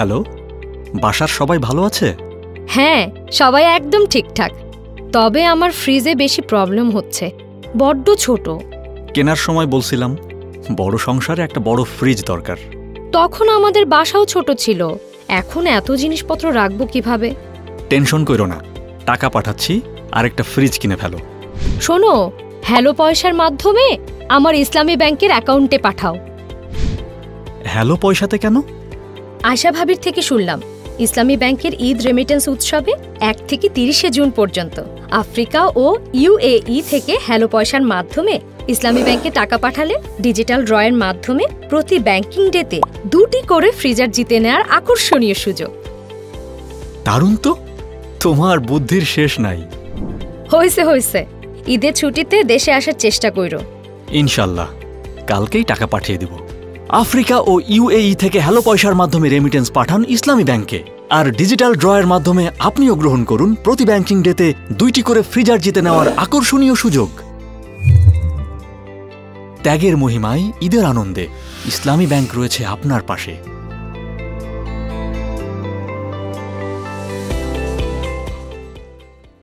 Hello, বাসার সবাই ভালো আছে? হ্যাঁ, সবাই একদম ঠিকঠাক। তবে আমার ফ্রিজে বেশি প্রবলেম হচ্ছে, বড্ড ছোট। কেনার সময় বলছিলাম বড় সংসারে একটা বড় ফ্রিজ দরকার। তখন আমাদের বাসাও ছোট ছিল, এখন এত জিনিসপত্র রাখবো কিভাবে? টেনশন করো না, টাকা পাঠাচ্ছি, আরেকটা ফ্রিজ কিনে ফেলো। শোনো, হ্যালো পয়সার মাধ্যমে আমার ইসলামী ব্যাংকের অ্যাকাউন্টে পাঠাও। হ্যালো পয়সাতে কেন? আশা ভাবির থেকে শুনলাম ইসলামী ব্যাংকের ঈদ রেমিটেন্স উৎসবে 1 থেকে 30 জুন পর্যন্ত আফ্রিকা ও UAE থেকে হ্যালো পয়সার মাধ্যমে ইসলামী ব্যাংকে টাকা পাঠালে ডিজিটাল ড্রয়ের মাধ্যমে প্রতি ব্যাংকিং ডেতে 2টি করে ফ্রিজার জিতে নেওয়ার আকর্ষণীয় সুযোগ। দারুণ তো, তোমার বুদ্ধির শেষ নাই। হয়েছে, ঈদের ছুটিতে দেশে আসার চেষ্টা কইরো। ইনশাল্লাহ, কালকেই টাকা পাঠিয়ে দিব। আফ্রিকা ও UAE থেকে হ্যালো পয়সার মাধ্যমে রেমিটেন্স পাঠান ইসলামী ব্যাংকে, আর ডিজিটাল ড্রয়ের মাধ্যমে আপনিও গ্রহণ করুন প্রতি ব্যাংকিং ডেতে 2টি করে ফ্রিজার জিতে নেওয়ার আকর্ষণীয় সুযোগ। ত্যাগের মহিমায় ঈদের আনন্দে ইসলামী ব্যাংক রয়েছে আপনার পাশে।